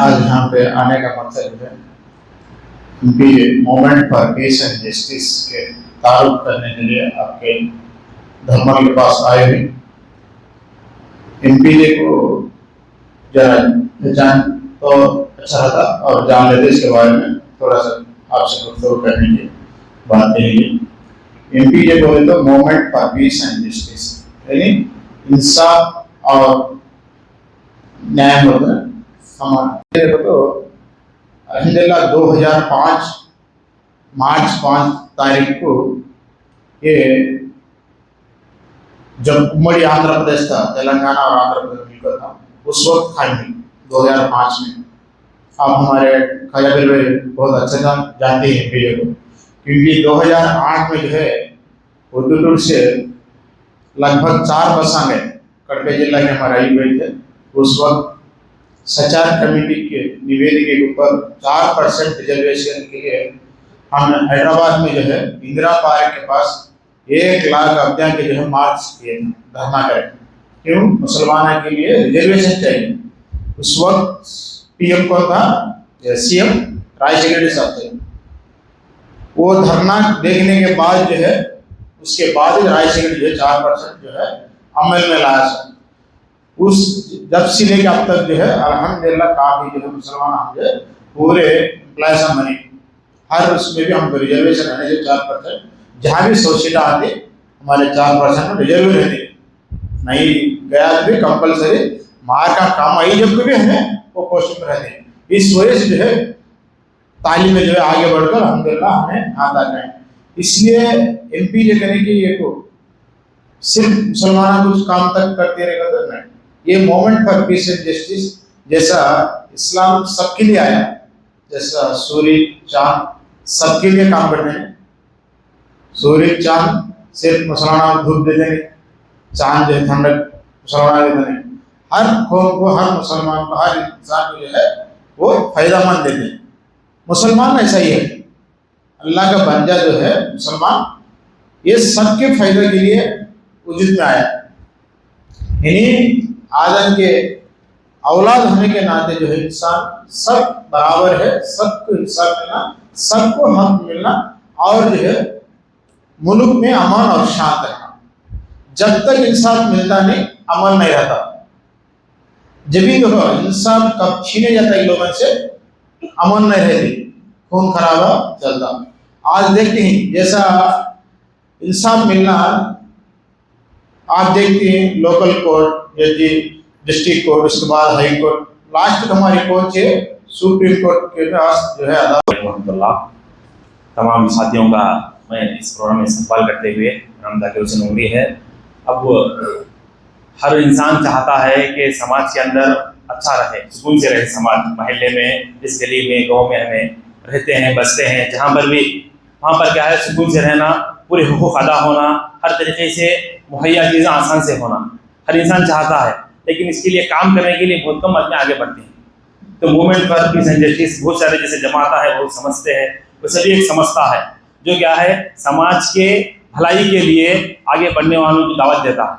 आज यहाँ पे आने का मकसद है उनकी movement for piece and justice के तारुफ करने के लिए आपके धर्मल के पास आए हुए। एमपीजे को जरा पहचान तो अच्छा था और जान लेते इसके बारे में थोड़ा सा आपसे गुफ्तगू करने की बात कहेंगे। एमपीजे बोले तो movement for piece and justice, यानी इंसाफ और न्याय होता है हमारे तो अल्हम्दुलिल्लाह 2005 मार्च 5 तारीख को ये जब उम्मड़ी आंध्र प्रदेश था, तेलंगाना और आंध्र प्रदेश मिलकर था, उस वक्त खाई थी 2005 में। आप हमारे ख्वाजा बिल भाई बहुत अच्छे था जानते हैं एमपीजे को, क्योंकि 2008 में जो है उद्दूर से लगभग 4 बस आ गए कड़पे जिला के हमारे आई हुए थे। उस वक्त सचार कमेटी के निवेदिके के ऊपर 4% रिजर्वेशन के लिए हम हैदराबाद में जो है इंदिरा पार्क के पास 1 लाख अब्दियां के जो है मार्च किए थे, धरना करें क्यों मुसलमानों के लिए रिजर्वेशन चाहिए। उस वक्त पीएम कौन था? सीएम राजशेखर साहब थे। वो धरना देखने के बाद जो है उसके बाद राजशेखर जो है 4% जो है अमल में लाया। उस जब से लेकर अब तक जो है अल्हम्दुलिल्लाह काफी जो है मुसलमान हम जो पूरे एम्प्लॉयज बने, हर उसमें भी हमको रिजर्वेशन रहने से 4%, जहाँ भी सोसाइटी आते हमारे 4% में रिजर्व रहते, नहीं गया भी कंपलसरी मार्क का काम आई जब भी हमें वो पोस्ट में रहते। इस वजह से जो है तालीम में जो है आगे बढ़कर अल्हम्दुलिल्लाह हमें आता है। इसलिए एमपीजे करने की ये को सिर्फ मुसलमान कुछ काम तक करते रहेगा तो नहीं, ये movement for piece and justice जैसा इस्लाम सबके लिए आया, जैसा सूर्य चांद सबके लिए काम करते हैं। सूर्य चांद सिर्फ मुसलमान को धूप देते नहीं, चांद जो है ठंडक मुसलमान देते नहीं, हर कौम को, हर मुसलमान को, हर इंसान को जो है वो फायदामंद देते हैं। मुसलमान ऐसा ही है, अल्लाह का बंदा जो है मुसलमान ये सबके फायदे के लिए वजूद में आया। यानी आदम के औलाद होने के नाते जो है इंसान सब बराबर है, सबको इंसाफ मिलना, सबको हक मिलना और जो है मुल्क में अमन और शांत रहना। जब तक इंसाफ मिलता नहीं अमन नहीं रहता। जब भी देखो इंसाफ कब छीने जाता है लोगों से अमन नहीं रहती, खून खराबा चलता। आज देखते हैं जैसा इंसाफ मिलना, आप देखते हैं लोकल कोर्ट, डिस्ट्रिक्ट कोर्ट, उसके बाद हाई कोर्ट, लास्ट हमारी कोर्ट है सुप्रीम कोर्ट के पास जो है अदालत। तमाम साथियों का मैं इस प्रोग्राम में इस्तेमाल करते हुए जाकिर हुसैन उमरी है। अब हर इंसान चाहता है कि समाज के अंदर अच्छा रहे, सुकून से रहे समाज, महल्ले में, इस गली में, गाँव में हमें रहते हैं, बसते हैं, जहाँ पर भी, वहाँ पर क्या है सुकून से रहना, पूरे हुकूक अदा होना, हर तरीके से मुहैया चीज़ें आसान से होना हर इंसान चाहता है। लेकिन इसके लिए काम करने के लिए बहुत कम आदमी आगे बढ़ते हैं। तो movement for piece and justice बहुत सारे जैसे जमाता है वो समझते हैं, वो सभी एक समझता है जो क्या है समाज के भलाई के लिए आगे बढ़ने वालों की दावत देता है।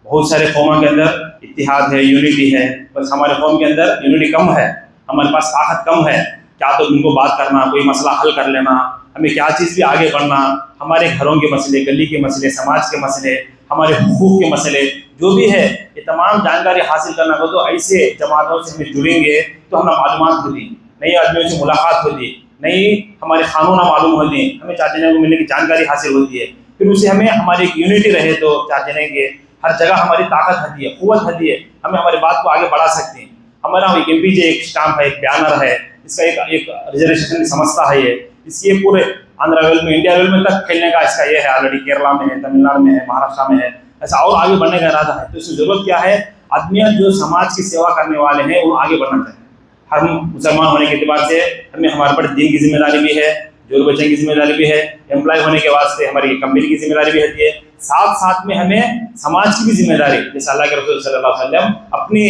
बहुत सारे कौमों के अंदर इत्तिहाद है, यूनिटी है, बस हमारे कौम के अंदर यूनिटी कम है, हमारे पास ताकत कम है। क्या तो उनको बात करना, कोई मसला हल कर लेना, हमें क्या चीज़ भी आगे बढ़ना, हमारे घरों के मसले, गली के मसले, समाज के मसले, हमारे हुकूक के मसले जो भी है, ये तमाम जानकारी हासिल करना हो तो ऐसे जमातों से हमें जुड़ेंगे तो हमें मालूमात होती, नई आदमियों से मुलाकात होती, नई हमारे कानून मालूम होती, हमें चार जने को मिलने की जानकारी हासिल होती है। फिर उसे हमें हमारी एक यूनिटी रहे तो चार जने के हर जगह हमारी ताकत होती है, कुव्वत होती है, हमें हमारी बात को आगे बढ़ा सकते हैं। हमारा एक एमपीजे एक स्टाम्प है, एक बैनर है, इसका एक रिजर्वेशन की समझता है, ये इसके पूरे आंध्र लेवल में, इंडिया लेवल में तक खेलने का इसका ये है। ऑलरेडी केरला में है, तमिलनाडु में है, महाराष्ट्र में है, ऐसा और आगे बढ़ने का इरादा है। तो इसकी जरूरत क्या है? आदमी जो समाज की सेवा करने वाले हैं वो आगे बढ़ना चाहिए। हम मुसलमान होने के एतबार से हमें हमारे पर दीन की जिम्मेदारी भी है, जोर बच्चों की जिम्मेदारी भी है, एम्प्लॉय होने के वास्ते हमारी कंपनी की जिम्मेदारी भी होती है, साथ साथ में हमें समाज की भी जिम्मेदारी, जैसे अल्लाह के रसूल सल्लल्लाहु अलैहि वसल्लम अपनी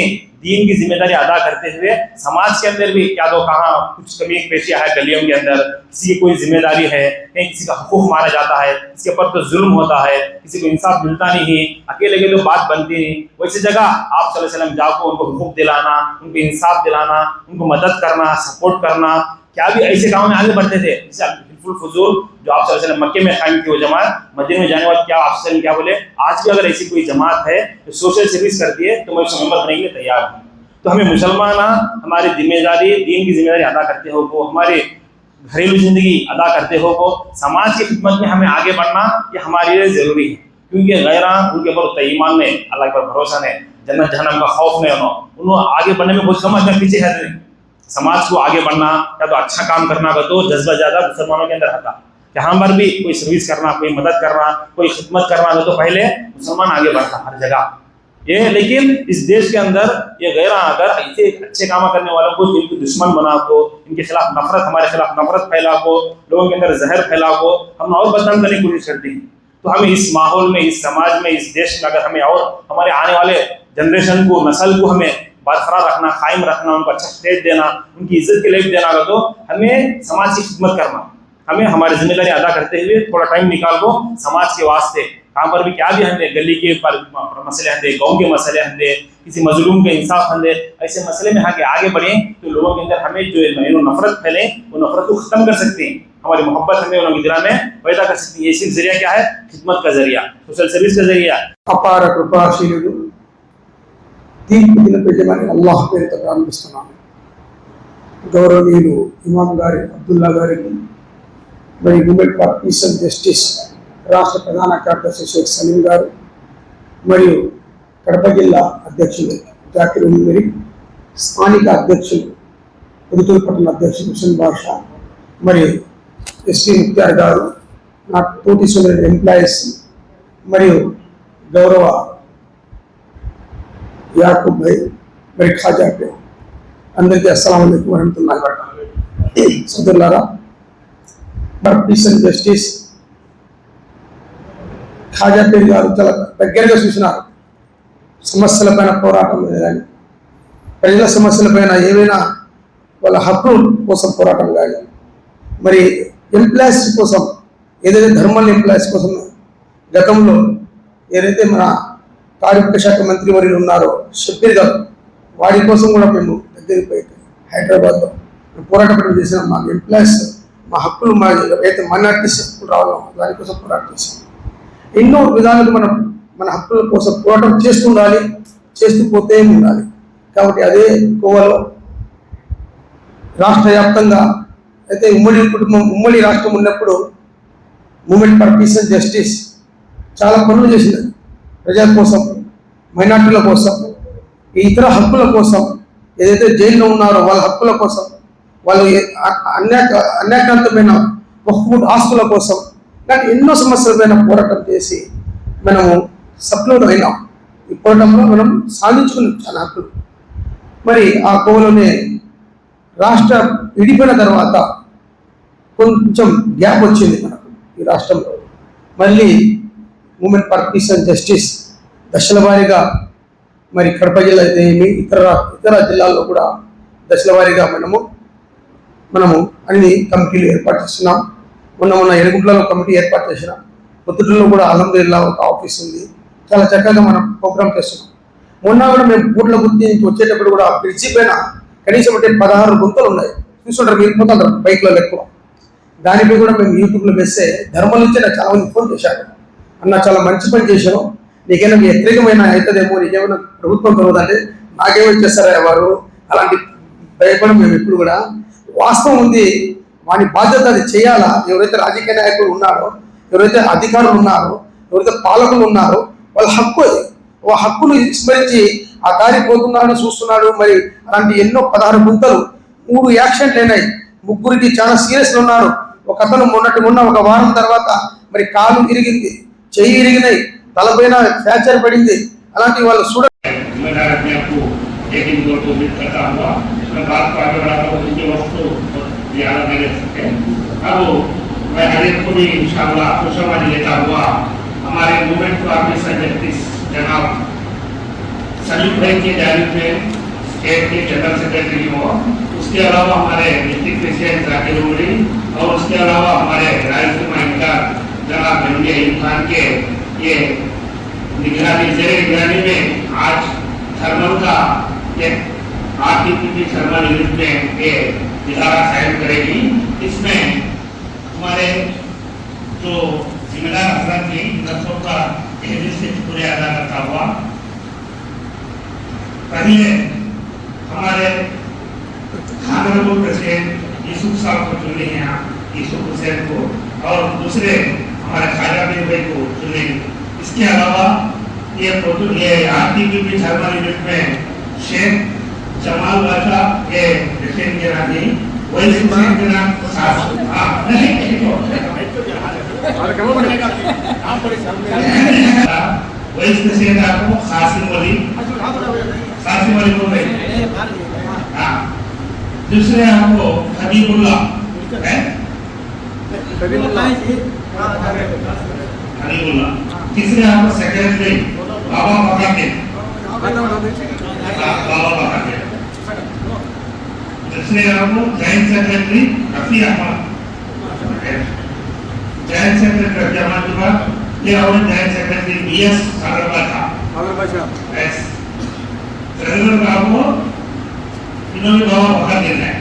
दीन की जिम्मेदारी अदा करते हुए समाज के अंदर भी क्या तो कहाँ कुछ कमी पेशियां है, गलियों के अंदर किसी की कोई जिम्मेदारी है, कहीं किसी का हुकूक मारा जाता है, इसके ऊपर तो जुल्म होता है, किसी को इंसाफ मिलता नहीं, अकेले के बात बनती नहीं, वैसी जगह आप सल्लल्लाहु अलैहि वसल्लम जाकर उनको हुकूक दिलाना, उनको इंसाफ दिलाना, उनको मदद करना, सपोर्ट करना, क्या भी ऐसे कामों में आगे बढ़ते थे। जैसे हिल्फुल फुजूल जो आप सल्लल्लाहु अलैहि वसल्लम मक्के में कायम की वो जमात, मदीने में जाने वाले क्या आप सल्लल्लाहु अलैहि वसल्लम क्या बोले, आज भी अगर ऐसी कोई जमात है जो सोशल सर्विस करती है तो मैं उसमें मेंबर बनने के लिए तैयार हूँ। तो हमें मुसलमान हमारी जिम्मेदारी, दीन की जिम्मेदारी अदा करते हो, वो हमारे घरेलू जिंदगी अदा करते हो, वो समाज की खिदमत में हमें आगे बढ़ना ये हमारे लिए जरूरी है, क्योंकि गैरा उनके ऊपर ईमान ने, अल्लाह पर भरोसा ने, जन्नत जहन्नम का खौफ ने, उन्होंने आगे बढ़ने में बहुत समझ में पीछे है नहीं। समाज को आगे बढ़ना या तो अच्छा काम करना का तो जज्बा ज्यादा मुसलमानों के अंदर था, यहाँ पर भी कोई सर्विस करना, कोई मदद करना, कोई खिदमत करना हो तो पहले मुसलमान आगे बढ़ता हर जगह ये। लेकिन इस देश के अंदर ये गैरा अगर ऐसे अच्छे काम करने वालों को इनके दुश्मन बना को, इनके खिलाफ नफरत, हमारे खिलाफ नफरत फैला को, लोगों के अंदर जहर फैला को, हम और बदनाम करने की कोशिश करते हैं। तो हमें इस माहौल में, इस समाज में, इस देश में अगर हमें और हमारे आने वाले जनरेशन को, नस्ल को हमें बरकरार रखना, कायम रखना, उनको अच्छा स्टेज देना, उनकी इज्जत के लिए देना, तो हमें समाज की खिदमत करना, हमें हमारी जिम्मेदारी अदा करते हुए थोड़ा टाइम निकाल को समाज के वास्ते कहाँ पर भी क्या भी हंदे, गली के मसले हंदे, गांव के मसले हंदे, किसी मजलूम के इंसाफ हंदे, ऐसे मसले में आगे बढ़ें तो लोगों के अंदर हमें जो नफरत फैले वो नफरत को खत्म कर सकते हैं, हमारी मोहब्बत हमें उनके दिल में पैदा कर सकती है। ये सिर्फ जरिया क्या है? खिदमत का जरिया, सोशल सर्विस का जरिया। అపార కృపాశీలుడు తీర్పు దినపు యజమాని అల్లాహ్ పేరుతో ప్రారంభిస్తున్నాను. గౌరవనీయులు ఇమాం గారి అబ్దుల్లా గారికి, మరి women for peace and justice రాష్ట్ర ప్రధాన కార్యదర్శి షేక్ సలీం గారు, మరియు కడప జిల్లా అధ్యక్షులు జాకిర్ ఉమ్మరి, స్థానిక అధ్యక్షులు పుదుతూరు పట్టణ అధ్యక్షులు హుసేన్ బాషా, మరియు ఎస్పీ ముఖ్తార్ గారు, నా తోటి సోదరుడు ఎంప్లాయీస్, మరియు గౌరవ యాకూబ్ భాయ్, మరి ఖాజా పే, అందరికీ అస్సలాము అలైకుం వరహమతుల్లాహి వబరకాతుహు. సోదరులారా, మరి పీస్ అండ్ జస్టిస్ ఖాజా పే గారు చాలా దగ్గరగా చూసినారు. సమస్యలపైన పోరాటం కానీ, ప్రజల సమస్యలపైన ఏవైనా వాళ్ళ హక్కుల కోసం పోరాటం కానీ, మరి ఎంప్లాయీస్ కోసం ఏదైతే ధర్మల్ ఎంప్లాయీస్ కోసం గతంలో ఏదైతే మన కార్మిక శాఖ మంత్రి వర్యులు ఉన్నారో షబ్బీర్ గారు, వారి కోసం కూడా మేము దగ్గరికి పోయి హైదరాబాద్లో పోరాటం చేసినాం. మా ఎంప్లాయీస్, మా హక్కులు, మా ఏదైతే మైనారిటీస్ హక్కులు రావాలో దానికోసం పోరాటం చేసాం. ఎన్నో విధాలుగా మనం మన హక్కుల కోసం పోరాటం చేస్తుండాలి, చేస్తూ పోతే ఉండాలి. కాబట్టి అదే కోవలో రాష్ట్ర వ్యాప్తంగా అయితే ఉమ్మడి కుటుంబం, ఉమ్మడి రాష్ట్రం ఉన్నప్పుడు movement for peace and justice చాలా పనులు చేసింది. ప్రజల కోసం, మైనార్టీల కోసం, ఈ ఇతర హక్కుల కోసం, ఏదైతే జైల్లో ఉన్నారో వాళ్ళ హక్కుల కోసం, వాళ్ళు అన్యాక్రాంతమైన వక్ఫ్ ఆస్తుల కోసం, కానీ ఎన్నో సమస్యలపైన పోరాటం చేసి మనము సఫలం అయినాం. ఈ పోరాటంలో మనం సాధించుకున్నాం చాలా హక్కులు. మరి ఆ కోవలోనే రాష్ట్ర విడిపోయిన తర్వాత కొంచెం గ్యాప్ వచ్చింది మనకు ఈ రాష్ట్రంలో. మళ్ళీ movement for peace and justice దశల వారీగా, మరి కడప జిల్లా అయితే ఏమి, ఇతర జిల్లాల్లో కూడా దశల వారీగా మనము అన్ని కమిటీలు ఏర్పాటు చేస్తున్నాం. మొన్న ఎరుగుంట్లలో కమిటీ ఏర్పాటు చేసినాం. పొద్దుటలో కూడా అల్హమ్దులిల్లాహ్ ఒక ఆఫీస్ ఉంది. చాలా చక్కగా మనం ప్రోగ్రామ్ చేస్తున్నాం. మొన్న కూడా మేము బూట్ల గుర్తి నుంచి వచ్చేటప్పుడు కూడా బ్రిడ్జి పైన కనీసం అంటే 16 గుంతలు ఉన్నాయి. చూస్తుంటారు మీరు, పోతుంటారు బైక్లలో ఎక్కువ. దానిపై కూడా మేము యూట్యూబ్లో వేస్తే ధర్మం నుంచి నాకు చాలా మంది ఫోన్ చేశారు, అన్న చాలా మంచి పని చేశాను, నీకైనా మీ వ్యతిరేకమైన అవుతుందేమో, నీకేమైనా ప్రభుత్వం కలవదంటే నాకేమైనా చేస్తారా వారు, అలాంటి భయపడి మేము ఎప్పుడు కూడా, వాస్తవం ఉంది, వాని బాధ్యత అది చేయాలా. ఎవరైతే రాజకీయ నాయకులు ఉన్నారో, ఎవరైతే అధికారులు ఉన్నారో, ఎవరైతే పాలకులు ఉన్నారో వాళ్ళ హక్కు అది. ఆ హక్కును విస్మరించి ఆ దారి పోతున్నాడని చూస్తున్నాడు. మరి అలాంటి ఎన్నో 16 గుంతలు, 3 యాక్సిడెంట్లు అయినాయి, 3 చాలా సీరియస్లు ఉన్నారు. ఒక అతను మొన్న ఒక వారం తర్వాత మరి కాలు ఇరిగింది, చెయ్యి ఇరిగినాయి, తలపైన ఫ్రాక్చర్ పడింది. అలాంటి వాళ్ళు చూడ अब मैं हर एक को भी इंशाअल्लाह खुशआमदी लेता हुआ हमारे मूवमेंट को ऑफिसर जस्टिस जनाब सलीम भाई के जानिब में स्टेट के जनरल सेक्रेटरी हो, उसके अलावा हमारे डिस्ट्रिक्ट प्रेसिडेंट जाकिर उमरी और उसके अलावा हमारे रायलसीमा इंचार्ज जनाब जंगे अयूब खान के ये निगरानी में आज थर्मल का एक आरटीपीपी थर्मल यूनिट में ये इदारा साइन करेगी। इसमें हमारे जो जिम्मेदार अफराद की नफों का दिल से शुक्रिया अदा करता हुआ पहले हमारे ऑनरेबल प्रेसिडेंट यूसुफ साहब को चुने हैं, यूसुफ हुसैन को, और दूसरे हमारे ख्वाजा बिन भाई को चुने। इसके अलावा ये आरटीपीपी थर्मल यूनिट में शेख जमाल बादशाह के प्रेसिडेंट के नाम नहीं वही प्रेसिडेंट के नाम वही प्रेसिडेंट आपको कासिम अली को भाई, दूसरे आपको हबीबुल्लाह है, हबीबुल्लाह, तीसरे आपको सेक्रेटरी बाबा बकाते, दूसरे आपको joint secretary Rafi Ahmed, joint secretary Rafi Ahmed के बाद ये और जॉइंट सेक्रेटरी बीएस सागर बादशाह, ट्रेजरर आपको इन्होंने बाबा बकाते है।